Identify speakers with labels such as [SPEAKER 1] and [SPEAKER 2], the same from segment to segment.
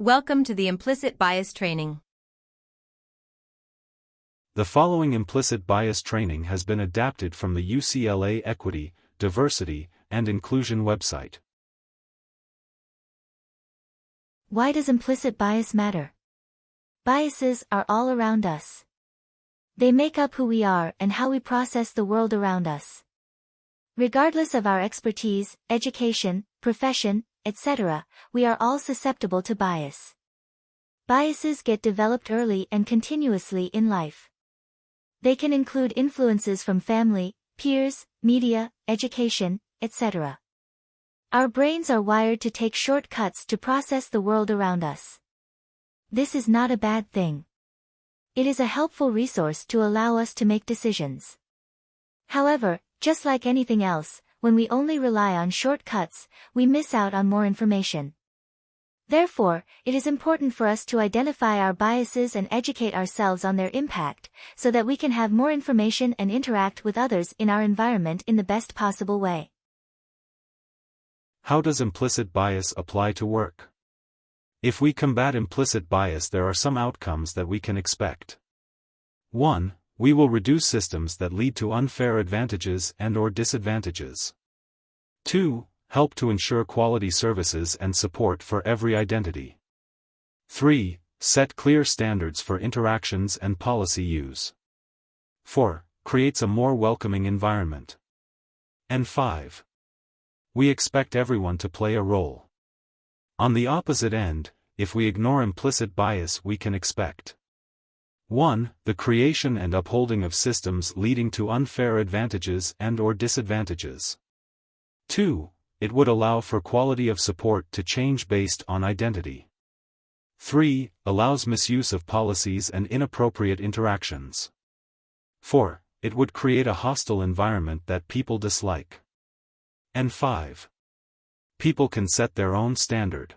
[SPEAKER 1] Welcome to the Implicit Bias Training.
[SPEAKER 2] The following implicit bias training has been adapted from the UCLA Equity, Diversity, and Inclusion website.
[SPEAKER 3] Why does implicit bias matter? Biases are all around us. They make up who we are and how we process the world around us. Regardless of our expertise, education, profession, etc., we are all susceptible to bias. Biases get developed early and continuously in life. They can include influences from family, peers, media, education, etc. Our brains are wired to take shortcuts to process the world around us. This is not a bad thing. It is a helpful resource to allow us to make decisions. However, just like anything else, when we only rely on shortcuts, we miss out on more information. Therefore, it is important for us to identify our biases and educate ourselves on their impact, so that we can have more information and interact with others in our environment in the best possible way.
[SPEAKER 2] How does implicit bias apply to work? If we combat implicit bias, there are some outcomes that we can expect. 1. We will reduce systems that lead to unfair advantages and/or disadvantages. 2. Help to ensure quality services and support for every identity. 3. Set clear standards for interactions and policy use. 4. Creates a more welcoming environment. And 5. We expect everyone to play a role. On the opposite end, if we ignore implicit bias, we can expect 1. The creation and upholding of systems leading to unfair advantages and/or disadvantages. 2. It would allow for quality of support to change based on identity. 3. Allows misuse of policies and inappropriate interactions. 4. It would create a hostile environment that people dislike. And 5. People can set their own standard.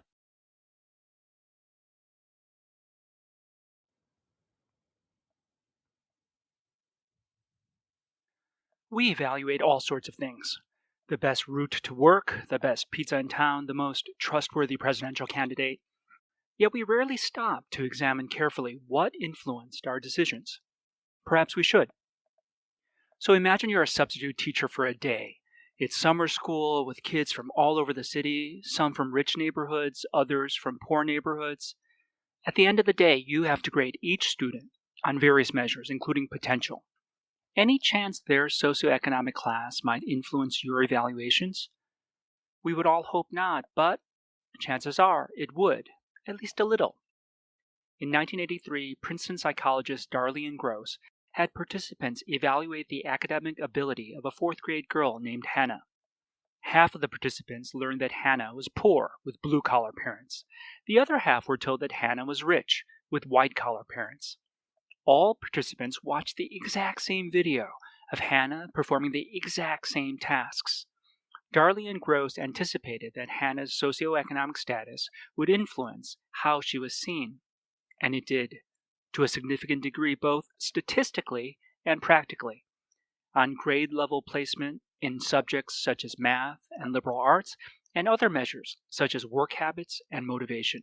[SPEAKER 4] We evaluate all sorts of things. The best route to work, the best pizza in town, the most trustworthy presidential candidate. Yet we rarely stop to examine carefully what influenced our decisions. Perhaps we should. So imagine you're a substitute teacher for a day. It's summer school with kids from all over the city, some from rich neighborhoods, others from poor neighborhoods. At the end of the day, you have to grade each student on various measures, including potential. Any chance their socioeconomic class might influence your evaluations? We would all hope not, but chances are it would, at least a little. In 1983, Princeton psychologist Darlene Gross had participants evaluate the academic ability of a fourth-grade girl named Hannah. Half of the participants learned that Hannah was poor, with blue-collar parents. The other half were told that Hannah was rich, with white-collar parents. All participants watched the exact same video of Hannah performing the exact same tasks. Darlene Gross anticipated that Hannah's socioeconomic status would influence how she was seen, and it did, to a significant degree, both statistically and practically. On grade-level placement in subjects such as math and liberal arts, and other measures such as work habits and motivation.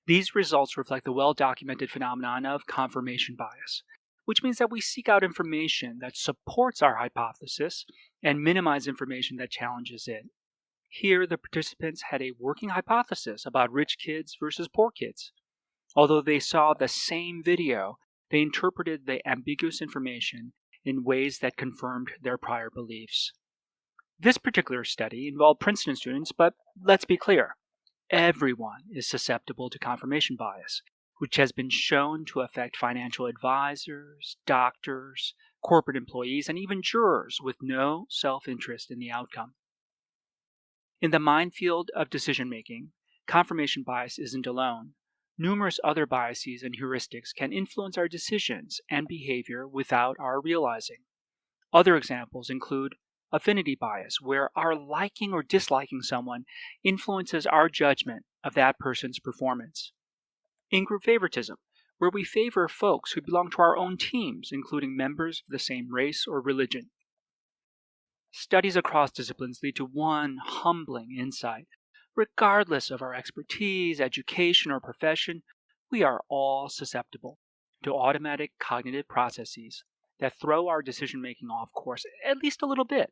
[SPEAKER 4] These results reflect the well-documented phenomenon of confirmation bias, which means that we seek out information that supports our hypothesis and minimize information that challenges it. Here, the participants had a working hypothesis about rich kids versus poor kids. Although they saw the same video, they interpreted the ambiguous information in ways that confirmed their prior beliefs. This particular study involved Princeton students, but let's be clear. Everyone is susceptible to confirmation bias, which has been shown to affect financial advisors, doctors, corporate employees, and even jurors with no self-interest in the outcome. In the minefield of decision-making, confirmation bias isn't alone. Numerous other biases and heuristics can influence our decisions and behavior without our realizing. Other examples include affinity bias, where our liking or disliking someone influences our judgment of that person's performance. In-group favoritism, where we favor folks who belong to our own teams, including members of the same race or religion. Studies across disciplines lead to one humbling insight. Regardless of our expertise, education, or profession, we are all susceptible to automatic cognitive processes that throw our decision making off course at least a little bit.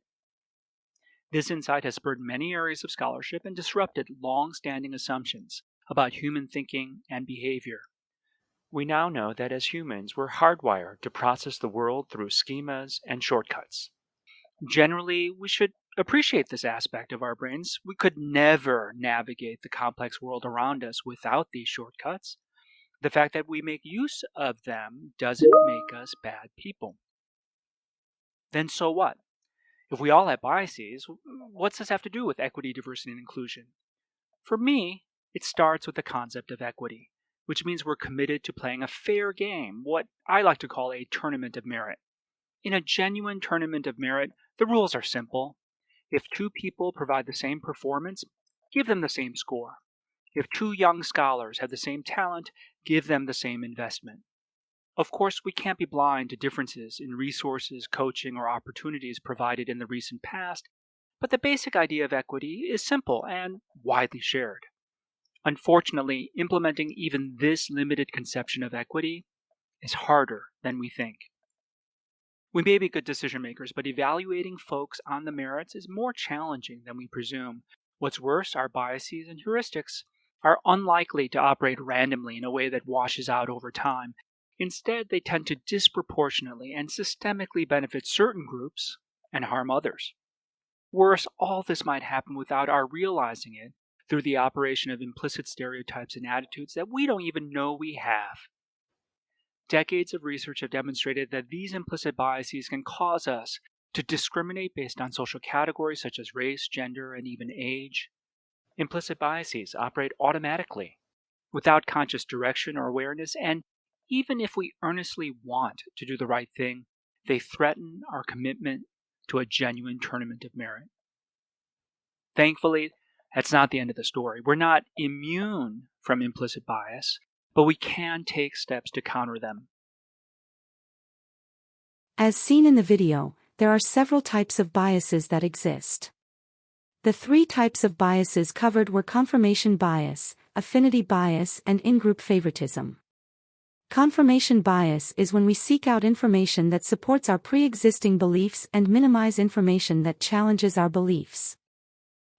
[SPEAKER 4] This insight has spurred many areas of scholarship and disrupted long standing assumptions about human thinking and behavior. We now know that as humans, we're hardwired to process the world through schemas and shortcuts. Generally, we should appreciate this aspect of our brains. We could never navigate the complex world around us without these shortcuts. The fact that we make use of them doesn't make us bad people. Then so what? If we all have biases, what's this have to do with equity, diversity, and inclusion? For me, it starts with the concept of equity, which means we're committed to playing a fair game, what I like to call a tournament of merit. In a genuine tournament of merit, the rules are simple. If two people provide the same performance, give them the same score. If two young scholars have the same talent, give them the same investment. Of course, we can't be blind to differences in resources, coaching, or opportunities provided in the recent past, but the basic idea of equity is simple and widely shared. Unfortunately, implementing even this limited conception of equity is harder than we think. We may be good decision makers, but evaluating folks on the merits is more challenging than we presume. What's worse, our biases and heuristics are unlikely to operate randomly in a way that washes out over time. Instead, they tend to disproportionately and systemically benefit certain groups and harm others. Worse, all this might happen without our realizing it through the operation of implicit stereotypes and attitudes that we don't even know we have. Decades of research have demonstrated that these implicit biases can cause us to discriminate based on social categories such as race, gender, and even age. Implicit biases operate automatically, without conscious direction or awareness, and even if we earnestly want to do the right thing, they threaten our commitment to a genuine tournament of merit. Thankfully, that's not the end of the story. We're not immune from implicit bias, but we can take steps to counter them.
[SPEAKER 5] As seen in the video, there are several types of biases that exist. The three types of biases covered were confirmation bias, affinity bias, and in-group favoritism. Confirmation bias is when we seek out information that supports our pre-existing beliefs and minimize information that challenges our beliefs.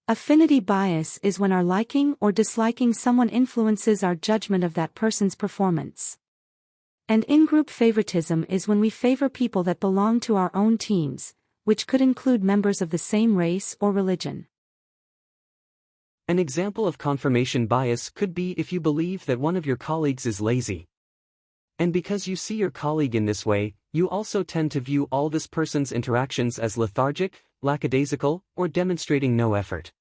[SPEAKER 5] Affinity bias is when our liking or disliking someone influences our judgment of that person's performance. And in-group favoritism is when we favor people that belong to our own teams, which could include members of the same race or religion.
[SPEAKER 6] An example of confirmation bias could be if you believe that one of your colleagues is lazy. And because you see your colleague in this way, you also tend to view all this person's interactions as lethargic, lackadaisical, or demonstrating no effort.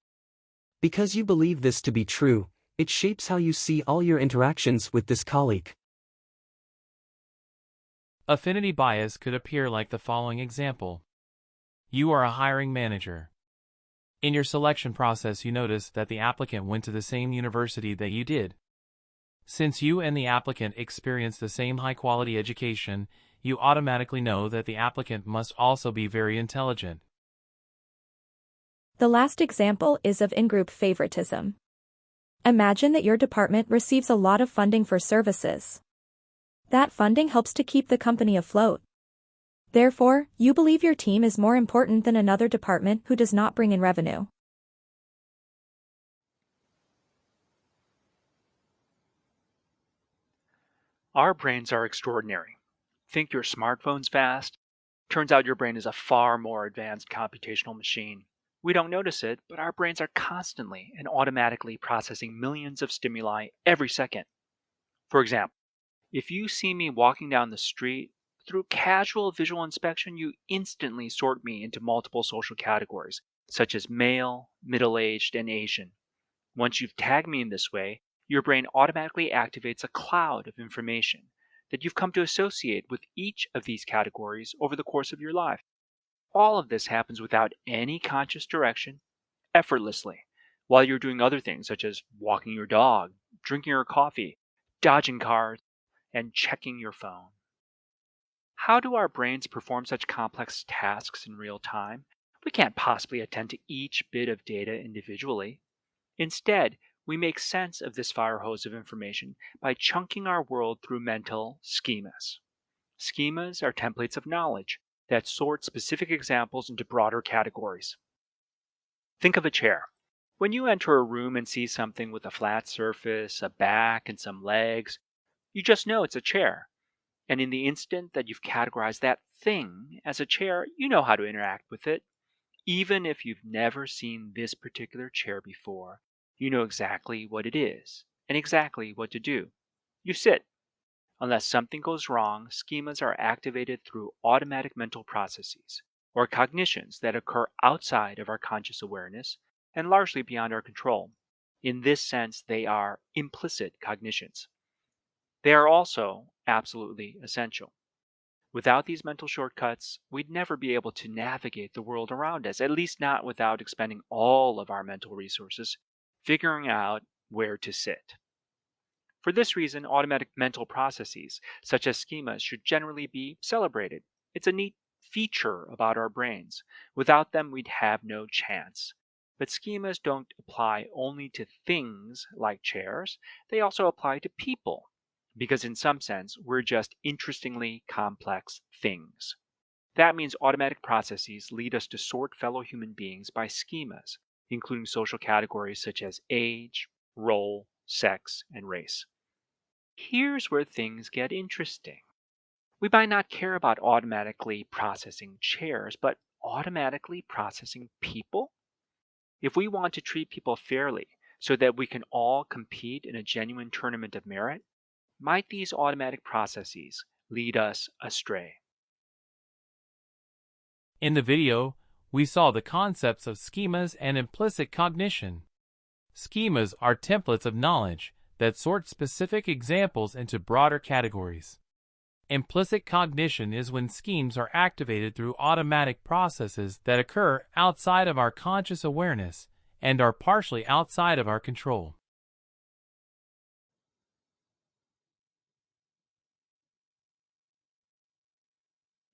[SPEAKER 6] Because you believe this to be true, it shapes how you see all your interactions with this colleague.
[SPEAKER 7] Affinity bias could appear like the following example. You are a hiring manager. In your selection process, you notice that the applicant went to the same university that you did. Since you and the applicant experience the same high-quality education, you automatically know that the applicant must also be very intelligent.
[SPEAKER 8] The last example is of in-group favoritism. Imagine that your department receives a lot of funding for services. That funding helps to keep the company afloat. Therefore, you believe your team is more important than another department who does not bring in revenue.
[SPEAKER 4] Our brains are extraordinary. Think your smartphone's fast? Turns out your brain is a far more advanced computational machine. We don't notice it, but our brains are constantly and automatically processing millions of stimuli every second. For example, if you see me walking down the street, through casual visual inspection, you instantly sort me into multiple social categories, such as male, middle-aged, and Asian. Once you've tagged me in this way, your brain automatically activates a cloud of information that you've come to associate with each of these categories over the course of your life. All of this happens without any conscious direction, effortlessly, while you're doing other things such as walking your dog, drinking your coffee, dodging cars, and checking your phone. How do our brains perform such complex tasks in real time? We can't possibly attend to each bit of data individually. Instead, we make sense of this fire hose of information by chunking our world through mental schemas. Schemas are templates of knowledge that sort specific examples into broader categories. Think of a chair. When you enter a room and see something with a flat surface, a back, and some legs, you just know it's a chair. And in the instant that you've categorized that thing as a chair, you know how to interact with it. Even if you've never seen this particular chair before, you know exactly what it is and exactly what to do. You sit. Unless something goes wrong, schemas are activated through automatic mental processes, or cognitions that occur outside of our conscious awareness and largely beyond our control. In this sense, they are implicit cognitions. They are also absolutely essential. Without these mental shortcuts, we'd never be able to navigate the world around us, at least not without expending all of our mental resources figuring out where to sit. For this reason, automatic mental processes, such as schemas, should generally be celebrated. It's a neat feature about our brains. Without them, we'd have no chance. But schemas don't apply only to things like chairs, they also apply to people. Because in some sense, we're just interestingly complex things. That means automatic processes lead us to sort fellow human beings by schemas, including social categories such as age, role, sex, and race. Here's where things get interesting. We might not care about automatically processing chairs, but automatically processing people? If we want to treat people fairly so that we can all compete in a genuine tournament of merit, might these automatic processes lead us astray?
[SPEAKER 7] In the video, we saw the concepts of schemas and implicit cognition. Schemas are templates of knowledge that sort specific examples into broader categories. Implicit cognition is when schemes are activated through automatic processes that occur outside of our conscious awareness and are partially outside of our control.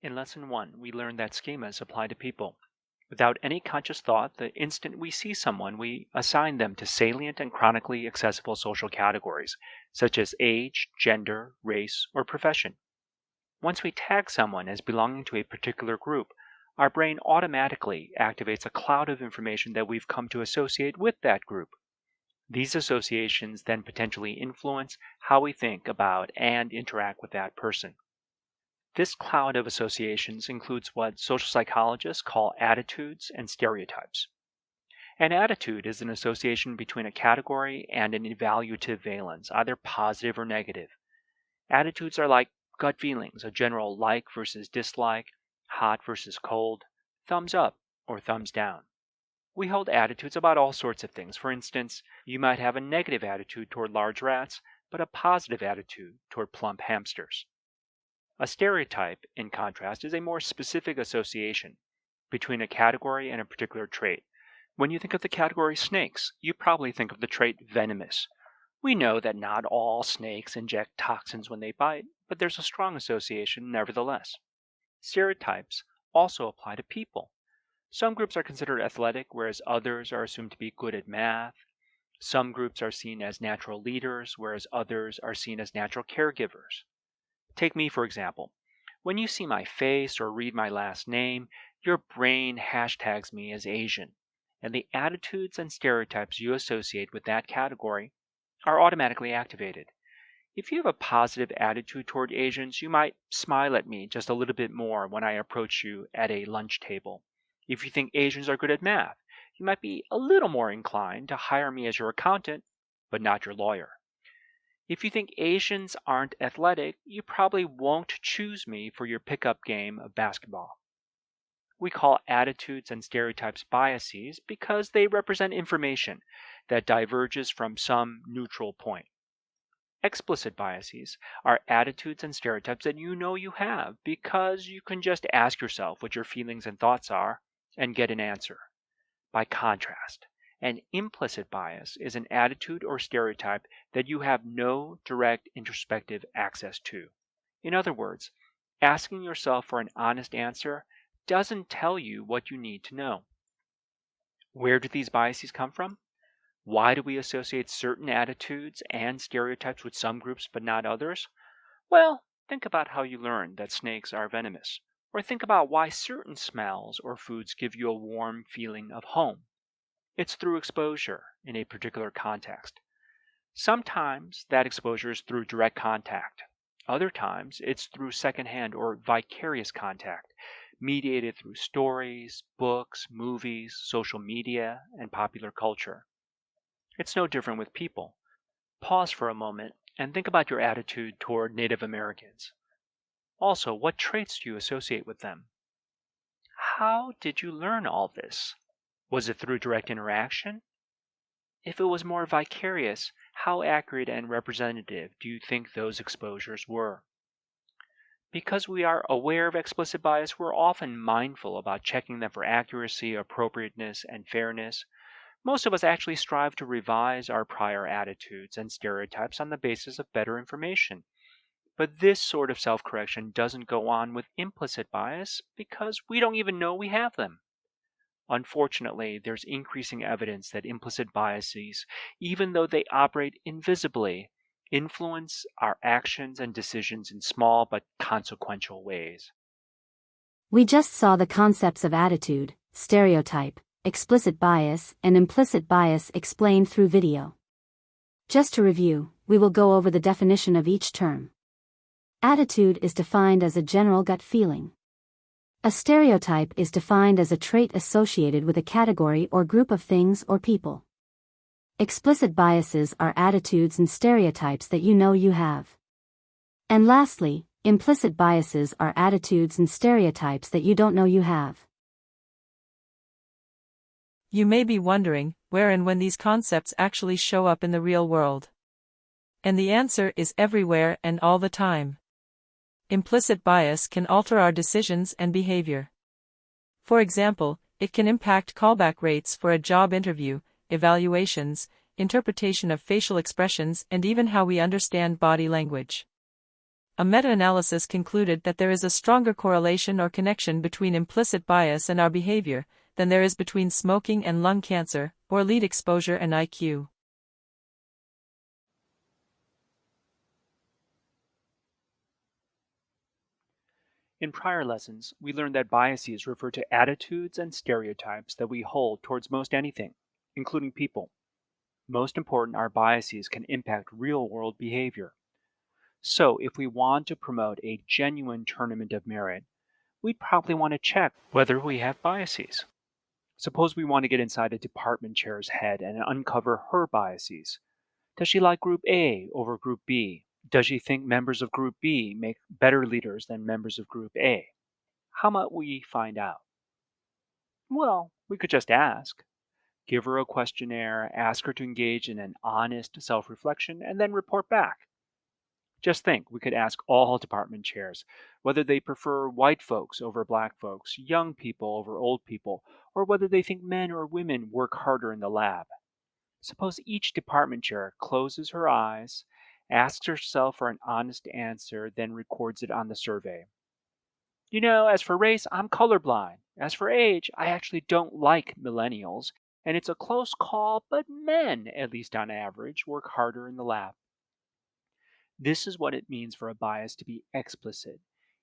[SPEAKER 4] In Lesson 1, we learned that schemas apply to people. Without any conscious thought, the instant we see someone, we assign them to salient and chronically accessible social categories, such as age, gender, race, or profession. Once we tag someone as belonging to a particular group, our brain automatically activates a cloud of information that we've come to associate with that group. These associations then potentially influence how we think about and interact with that person. This cloud of associations includes what social psychologists call attitudes and stereotypes. An attitude is an association between a category and an evaluative valence, either positive or negative. Attitudes are like gut feelings, a general like versus dislike, hot versus cold, thumbs up or thumbs down. We hold attitudes about all sorts of things. For instance, you might have a negative attitude toward large rats, but a positive attitude toward plump hamsters. A stereotype, in contrast, is a more specific association between a category and a particular trait. When you think of the category snakes, you probably think of the trait venomous. We know that not all snakes inject toxins when they bite, but there's a strong association nevertheless. Stereotypes also apply to people. Some groups are considered athletic, whereas others are assumed to be good at math. Some groups are seen as natural leaders, whereas others are seen as natural caregivers. Take me, for example. When you see my face or read my last name, your brain hashtags me as Asian, and the attitudes and stereotypes you associate with that category are automatically activated. If you have a positive attitude toward Asians, you might smile at me just a little bit more when I approach you at a lunch table. If you think Asians are good at math, you might be a little more inclined to hire me as your accountant, but not your lawyer. If you think Asians aren't athletic, you probably won't choose me for your pickup game of basketball. We call attitudes and stereotypes biases because they represent information that diverges from some neutral point. Explicit biases are attitudes and stereotypes that you know you have because you can just ask yourself what your feelings and thoughts are and get an answer. By contrast, an implicit bias is an attitude or stereotype that you have no direct introspective access to. In other words, asking yourself for an honest answer doesn't tell you what you need to know. Where do these biases come from? Why do we associate certain attitudes and stereotypes with some groups but not others? Well, think about how you learned that snakes are venomous. Or think about why certain smells or foods give you a warm feeling of home. It's through exposure in a particular context. Sometimes that exposure is through direct contact. Other times it's through secondhand or vicarious contact, mediated through stories, books, movies, social media, and popular culture. It's no different with people. Pause for a moment and think about your attitude toward Native Americans. Also, what traits do you associate with them? How did you learn all this? Was it through direct interaction? If it was more vicarious, how accurate and representative do you think those exposures were? Because we are aware of explicit bias, we're often mindful about checking them for accuracy, appropriateness, and fairness. Most of us actually strive to revise our prior attitudes and stereotypes on the basis of better information. But this sort of self-correction doesn't go on with implicit bias because we don't even know we have them. Unfortunately, there's increasing evidence that implicit biases, even though they operate invisibly, influence our actions and decisions in small but consequential ways.
[SPEAKER 5] We just saw the concepts of attitude, stereotype, explicit bias, and implicit bias explained through video. Just to review, we will go over the definition of each term. Attitude is defined as a general gut feeling. A stereotype is defined as a trait associated with a category or group of things or people. Explicit biases are attitudes and stereotypes that you know you have. And lastly, implicit biases are attitudes and stereotypes that you don't know you have.
[SPEAKER 9] You may be wondering where and when these concepts actually show up in the real world. And the answer is everywhere and all the time. Implicit bias can alter our decisions and behavior. For example, it can impact callback rates for a job interview, evaluations, interpretation of facial expressions, and even how we understand body language. A meta-analysis concluded that there is a stronger correlation or connection between implicit bias and our behavior than there is between smoking and lung cancer, or lead exposure and IQ.
[SPEAKER 4] In prior lessons, we learned that biases refer to attitudes and stereotypes that we hold towards most anything, including people. Most important, our biases can impact real-world behavior. So, if we want to promote a genuine tournament of merit, we'd probably want to check whether we have biases. Suppose we want to get inside a department chair's head and uncover her biases. Does she like Group A over Group B? Does she think members of Group B make better leaders than members of Group A? How might we find out? Well, we could just ask. Give her a questionnaire, ask her to engage in an honest self-reflection, and then report back. Just think, we could ask all department chairs whether they prefer white folks over black folks, young people over old people, or whether they think men or women work harder in the lab. Suppose each department chair closes her eyes, asks herself for an honest answer, then records it on the survey. You know, as for race, I'm colorblind. As for age, I actually don't like millennials, and it's a close call, but men, at least on average, work harder in the lab. This is what it means for a bias to be explicit.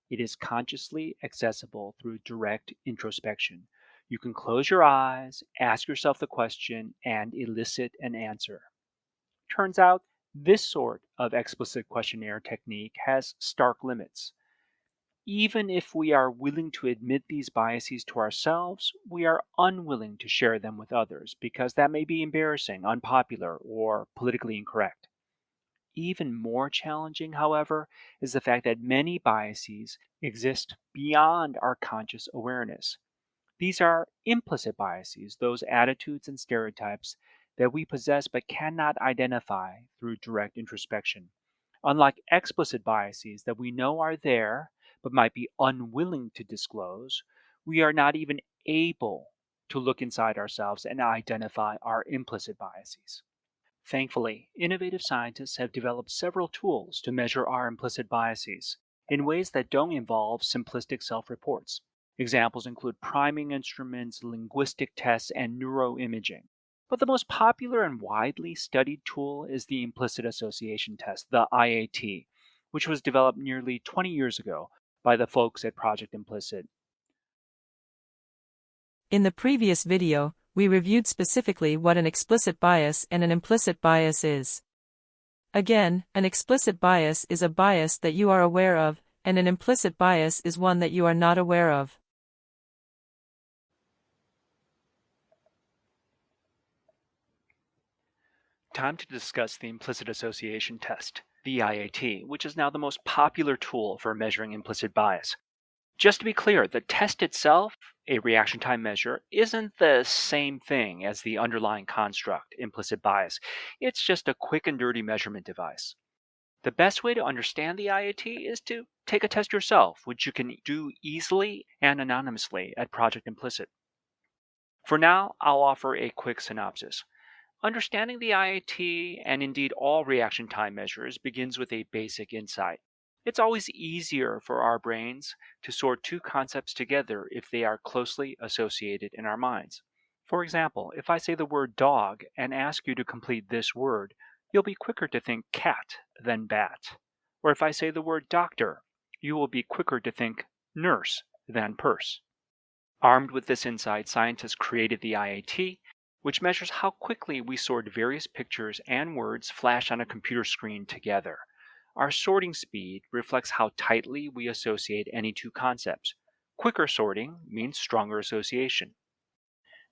[SPEAKER 4] It is consciously accessible through direct introspection. You can close your eyes, ask yourself the question, and elicit an answer. Turns out, this sort of explicit questionnaire technique has stark limits. Even if we are willing to admit these biases to ourselves, we are unwilling to share them with others because that may be embarrassing, unpopular, or politically incorrect. Even more challenging, however, is the fact that many biases exist beyond our conscious awareness. These are implicit biases, those attitudes and stereotypes that we possess but cannot identify through direct introspection. Unlike explicit biases that we know are there but might be unwilling to disclose, we are not even able to look inside ourselves and identify our implicit biases. Thankfully, innovative scientists have developed several tools to measure our implicit biases in ways that don't involve simplistic self-reports. Examples include priming instruments, linguistic tests, and neuroimaging. But the most popular and widely studied tool is the implicit association test, the IAT, which was developed nearly 20 years ago by the folks at Project Implicit.
[SPEAKER 9] In the previous video, we reviewed specifically what an explicit bias and an implicit bias is. Again, an explicit bias is a bias that you are aware of, and an implicit bias is one that you are not aware of.
[SPEAKER 4] Time to discuss the implicit association test, the IAT, which is now the most popular tool for measuring implicit bias. Just to be clear, the test itself, a reaction time measure, isn't the same thing as the underlying construct, implicit bias. It's just a quick and dirty measurement device. The best way to understand the IAT is to take a test yourself, which you can do easily and anonymously at Project Implicit. For now, I'll offer a quick synopsis. Understanding the IAT, and indeed all reaction time measures, begins with a basic insight. It's always easier for our brains to sort two concepts together if they are closely associated in our minds. For example, if I say the word dog and ask you to complete this word, you'll be quicker to think cat than bat. Or if I say the word doctor, you will be quicker to think nurse than purse. Armed with this insight, scientists created the IAT, which measures how quickly we sort various pictures and words flash on a computer screen together. Our sorting speed reflects how tightly we associate any two concepts. Quicker sorting means stronger association.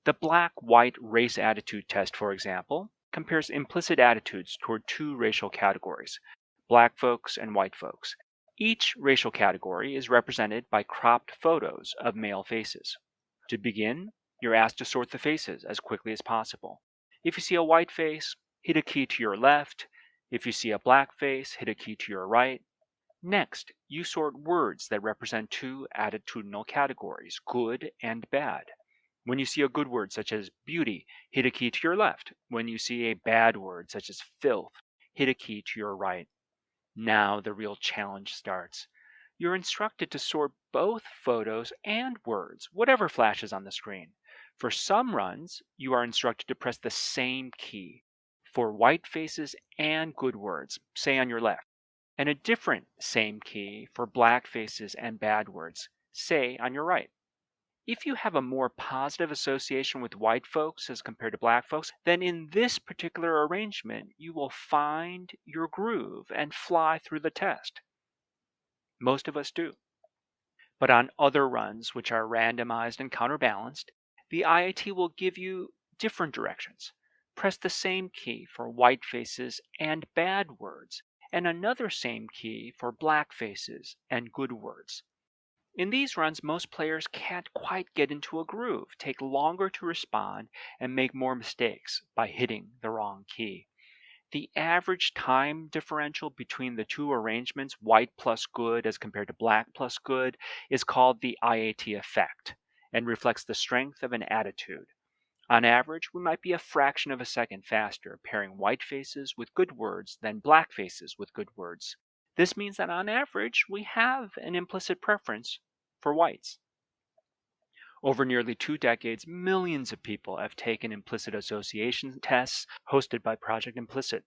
[SPEAKER 4] The black-white race attitude test, for example, compares implicit attitudes toward two racial categories, black folks and white folks. Each racial category is represented by cropped photos of male faces. To begin, you're asked to sort the faces as quickly as possible. If you see a white face, hit a key to your left. If you see a black face, hit a key to your right. Next, you sort words that represent two attitudinal categories, good and bad. When you see a good word such as beauty, hit a key to your left. When you see a bad word such as filth, hit a key to your right. Now the real challenge starts. You're instructed to sort both photos and words, whatever flashes on the screen. For some runs, you are instructed to press the same key for white faces and good words, say on your left, and a different same key for black faces and bad words, say on your right. If you have a more positive association with white folks as compared to black folks, then in this particular arrangement, you will find your groove and fly through the test. Most of us do. But on other runs, which are randomized and counterbalanced, the IAT will give you different directions. Press the same key for white faces and bad words, and another same key for black faces and good words. In these runs, most players can't quite get into a groove, take longer to respond, and make more mistakes by hitting the wrong key. The average time differential between the two arrangements, white plus good as compared to black plus good, is called the IAT effect and reflects the strength of an attitude. On average, we might be a fraction of a second faster pairing white faces with good words than black faces with good words. This means that on average, we have an implicit preference for whites. Over nearly 2 decades, millions of people have taken implicit association tests hosted by Project Implicit.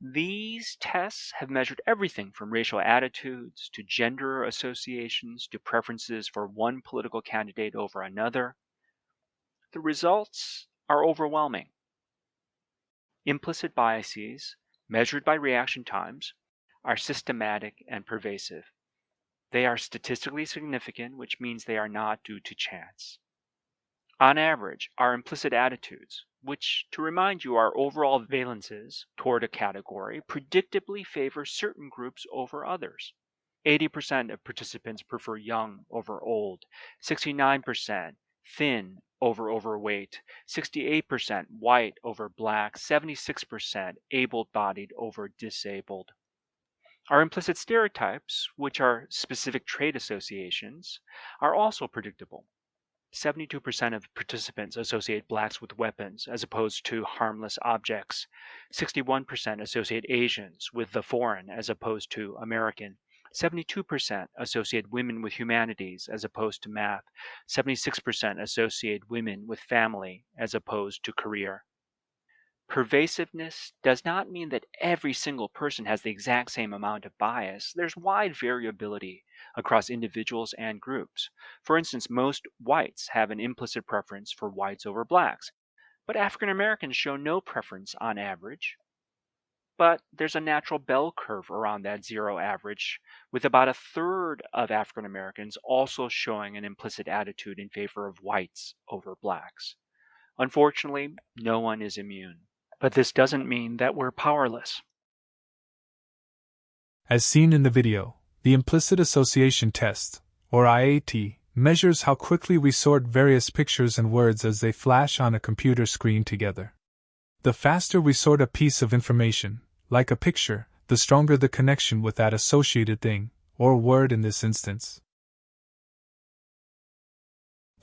[SPEAKER 4] These tests have measured everything from racial attitudes to gender associations to preferences for one political candidate over another. The results are overwhelming. Implicit biases, measured by reaction times, are systematic and pervasive. They are statistically significant, which means they are not due to chance. On average, our implicit attitudes, which, to remind you, are overall valences toward a category, predictably favor certain groups over others. 80% of participants prefer young over old, 69% thin over overweight, 68% white over black, 76% able-bodied over disabled. Our implicit stereotypes, which are specific trait associations, are also predictable. 72% of participants associate blacks with weapons as opposed to harmless objects. 61% associate Asians with the foreign as opposed to American. 72% associate women with humanities as opposed to math. 76% associate women with family as opposed to career. Pervasiveness does not mean that every single person has the exact same amount of bias. There's wide variability across individuals and groups. For instance, most whites have an implicit preference for whites over blacks, but African Americans show no preference on average. But there's a natural bell curve around that zero average, with about a third of African Americans also showing an implicit attitude in favor of whites over blacks. Unfortunately, no one is immune. But this doesn't mean that we're powerless.
[SPEAKER 10] As seen in the video, the Implicit Association Test, or IAT, measures how quickly we sort various pictures and words as they flash on a computer screen together. The faster we sort a piece of information, like a picture, the stronger the connection with that associated thing, or word in this instance.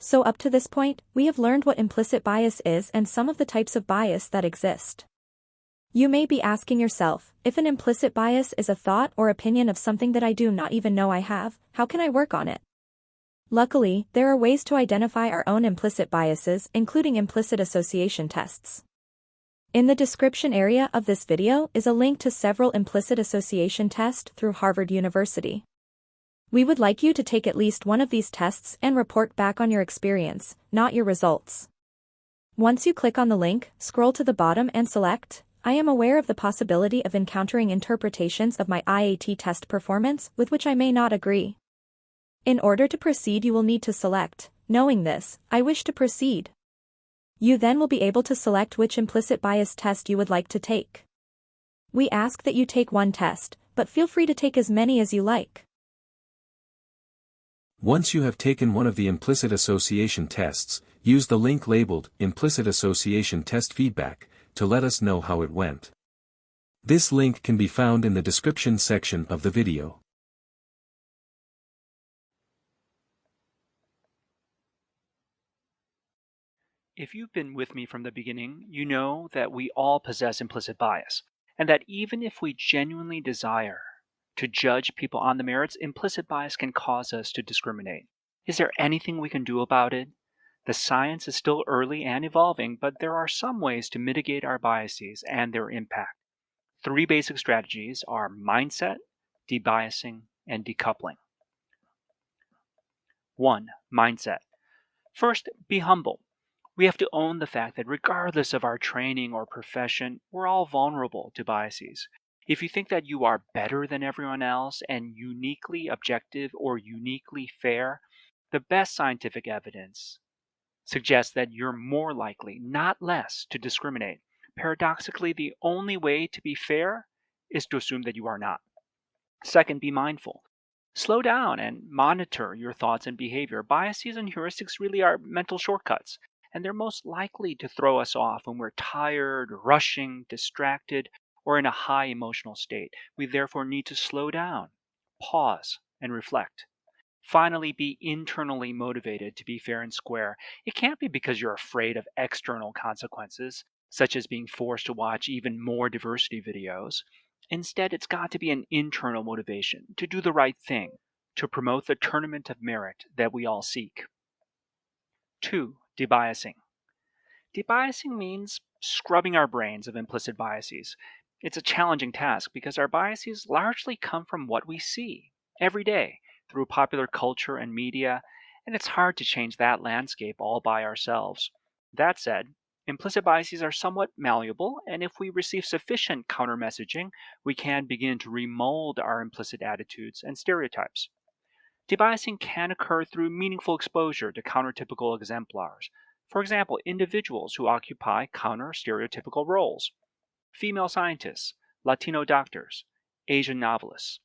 [SPEAKER 8] So up to this point, we have learned what implicit bias is and some of the types of bias that exist. You may be asking yourself, if an implicit bias is a thought or opinion of something that I do not even know I have, how can I work on it? Luckily, there are ways to identify our own implicit biases, including implicit association tests. In the description area of this video is a link to several implicit association tests through Harvard University. We would like you to take at least one of these tests and report back on your experience, not your results. Once you click on the link, scroll to the bottom and select, I am aware of the possibility of encountering interpretations of my IAT test performance with which I may not agree. In order to proceed, you will need to select, knowing this, I wish to proceed. You then will be able to select which implicit bias test you would like to take. We ask that you take one test, but feel free to take as many as you like.
[SPEAKER 11] Once you have taken one of the implicit association tests, use the link labeled Implicit Association Test Feedback to let us know how it went. This link can be found in the description section of the video.
[SPEAKER 4] If you've been with me from the beginning, you know that we all possess implicit bias, and that even if we genuinely desire to judge people on the merits, implicit bias can cause us to discriminate. Is there anything we can do about it? The science is still early and evolving, but there are some ways to mitigate our biases and their impact. 3 basic strategies are mindset, debiasing, and decoupling. 1. Mindset. First, be humble. We have to own the fact that regardless of our training or profession, we're all vulnerable to biases. If you think that you are better than everyone else and uniquely objective or uniquely fair, the best scientific evidence suggests that you're more likely, not less, to discriminate. Paradoxically, the only way to be fair is to assume that you are not. Second, be mindful. Slow down and monitor your thoughts and behavior. Biases and heuristics really are mental shortcuts, and they're most likely to throw us off when we're tired, rushing, distracted, or in a high emotional state. We therefore need to slow down, pause, and reflect. Finally, be internally motivated to be fair and square. It can't be because you're afraid of external consequences, such as being forced to watch even more diversity videos. Instead, it's got to be an internal motivation to do the right thing, to promote the tournament of merit that we all seek. 2. Debiasing. Debiasing means scrubbing our brains of implicit biases. It's a challenging task because our biases largely come from what we see every day through popular culture and media, and it's hard to change that landscape all by ourselves. That said, implicit biases are somewhat malleable, and if we receive sufficient counter-messaging, we can begin to remold our implicit attitudes and stereotypes. Debiasing can occur through meaningful exposure to countertypical exemplars. For example, individuals who occupy counter-stereotypical roles. Female scientists, Latino doctors, Asian novelists.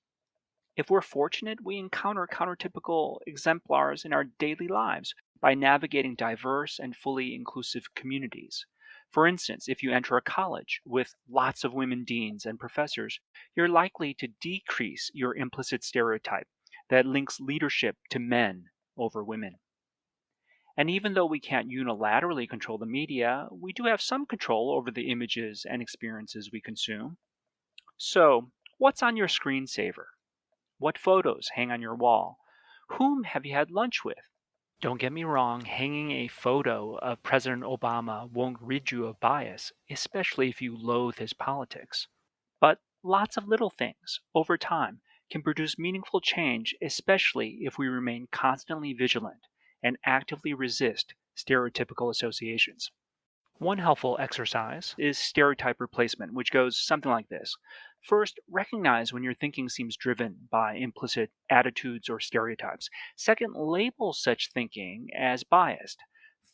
[SPEAKER 4] If we're fortunate, we encounter countertypical exemplars in our daily lives by navigating diverse and fully inclusive communities. For instance, if you enter a college with lots of women deans and professors, you're likely to decrease your implicit stereotype that links leadership to men over women. And even though we can't unilaterally control the media, we do have some control over the images and experiences we consume. So, what's on your screensaver? What photos hang on your wall? Whom have you had lunch with? Don't get me wrong, hanging a photo of President Obama won't rid you of bias, especially if you loathe his politics. But lots of little things, over time, can produce meaningful change, especially if we remain constantly vigilant and actively resist stereotypical associations. One helpful exercise is stereotype replacement, which goes something like this. First, recognize when your thinking seems driven by implicit attitudes or stereotypes. Second, label such thinking as biased.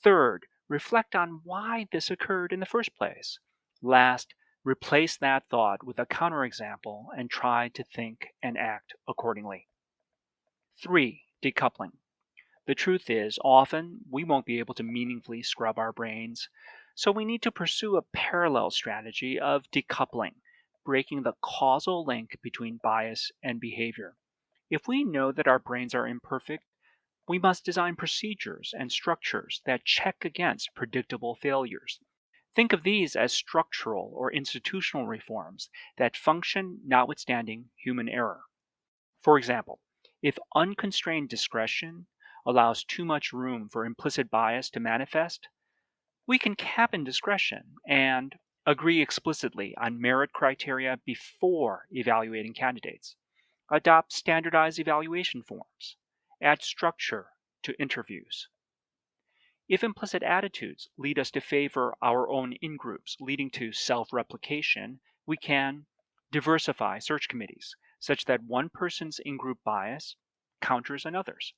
[SPEAKER 4] Third, reflect on why this occurred in the first place. Last, replace that thought with a counterexample and try to think and act accordingly. 3. Decoupling. The truth is, often we won't be able to meaningfully scrub our brains, so we need to pursue a parallel strategy of decoupling, breaking the causal link between bias and behavior. If we know that our brains are imperfect, we must design procedures and structures that check against predictable failures. Think of these as structural or institutional reforms that function notwithstanding human error. For example, if unconstrained discretion allows too much room for implicit bias to manifest, we can cap in discretion and agree explicitly on merit criteria before evaluating candidates, adopt standardized evaluation forms, add structure to interviews. If implicit attitudes lead us to favor our own in-groups, leading to self-replication, we can diversify search committees such that one person's in-group bias counters another's.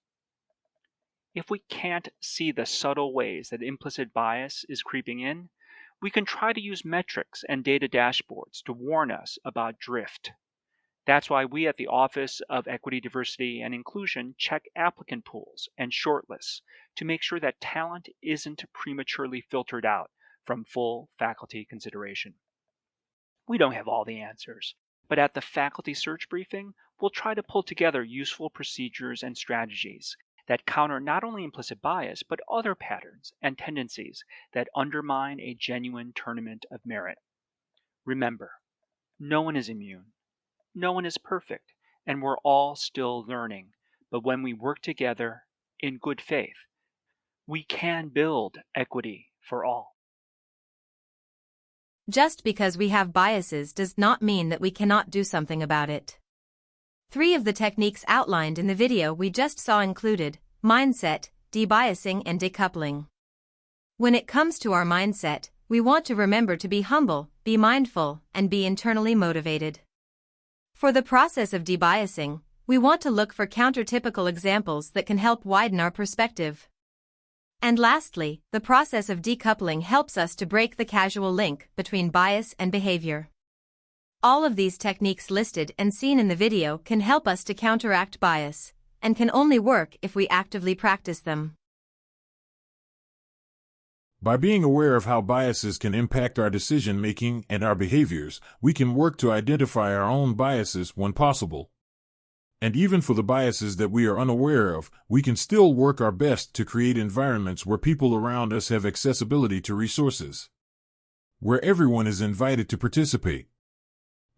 [SPEAKER 4] If we can't see the subtle ways that implicit bias is creeping in, we can try to use metrics and data dashboards to warn us about drift. That's why we at the Office of Equity, Diversity, and Inclusion check applicant pools and shortlists to make sure that talent isn't prematurely filtered out from full faculty consideration. We don't have all the answers, but at the faculty search briefing, we'll try to pull together useful procedures and strategies that counter not only implicit bias, but other patterns and tendencies that undermine a genuine tournament of merit. Remember, no one is immune. No one is perfect, and we're all still learning. But when we work together in good faith, we can build equity for all.
[SPEAKER 1] Just because we have biases does not mean that we cannot do something about it. 3 of the techniques outlined in the video we just saw included mindset, debiasing, and decoupling. When it comes to our mindset, we want to remember to be humble, be mindful, and be internally motivated. For the process of debiasing, we want to look for countertypical examples that can help widen our perspective. And lastly, the process of decoupling helps us to break the causal link between bias and behavior. All of these techniques listed and seen in the video can help us to counteract bias, and can only work if we actively practice them.
[SPEAKER 12] By being aware of how biases can impact our decision-making and our behaviors, we can work to identify our own biases when possible. And even for the biases that we are unaware of, we can still work our best to create environments where people around us have accessibility to resources, where everyone is invited to participate,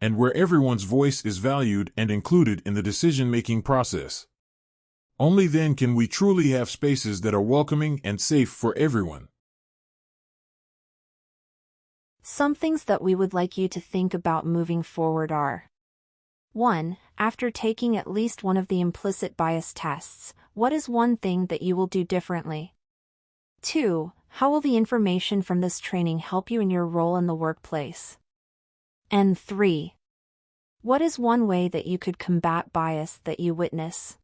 [SPEAKER 12] and where everyone's voice is valued and included in the decision-making process. Only then can we truly have spaces that are welcoming and safe for everyone.
[SPEAKER 13] Some things that we would like you to think about moving forward are: 1. After taking at least one of the implicit bias tests, what is one thing that you will do differently? 2. How will the information from this training help you in your role in the workplace? And 3. What is one way that you could combat bias that you witness?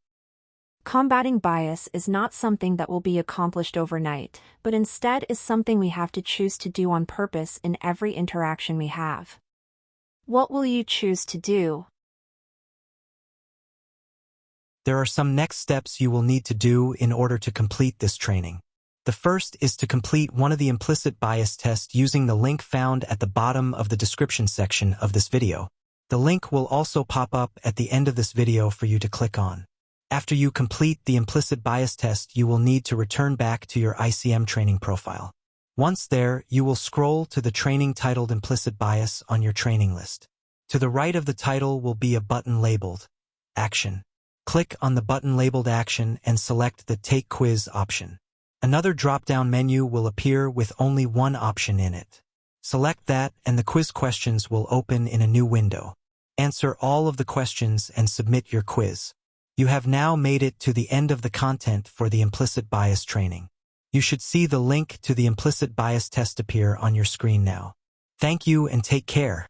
[SPEAKER 13] Combating bias is not something that will be accomplished overnight, but instead is something we have to choose to do on purpose in every interaction we have. What will you choose to do?
[SPEAKER 14] There are some next steps you will need to do in order to complete this training. The first is to complete one of the implicit bias tests using the link found at the bottom of the description section of this video. The link will also pop up at the end of this video for you to click on. After you complete the implicit bias test, you will need to return back to your ICM training profile. Once there, you will scroll to the training titled Implicit Bias on your training list. To the right of the title will be a button labeled Action. click on the button labeled Action and select the Take Quiz option. Another drop-down menu will appear with only one option in it. Select that and the quiz questions will open in a new window. Answer all of the questions and submit your quiz. You have now made it to the end of the content for the implicit bias training. You should see the link to the implicit bias test appear on your screen now. Thank you and take care.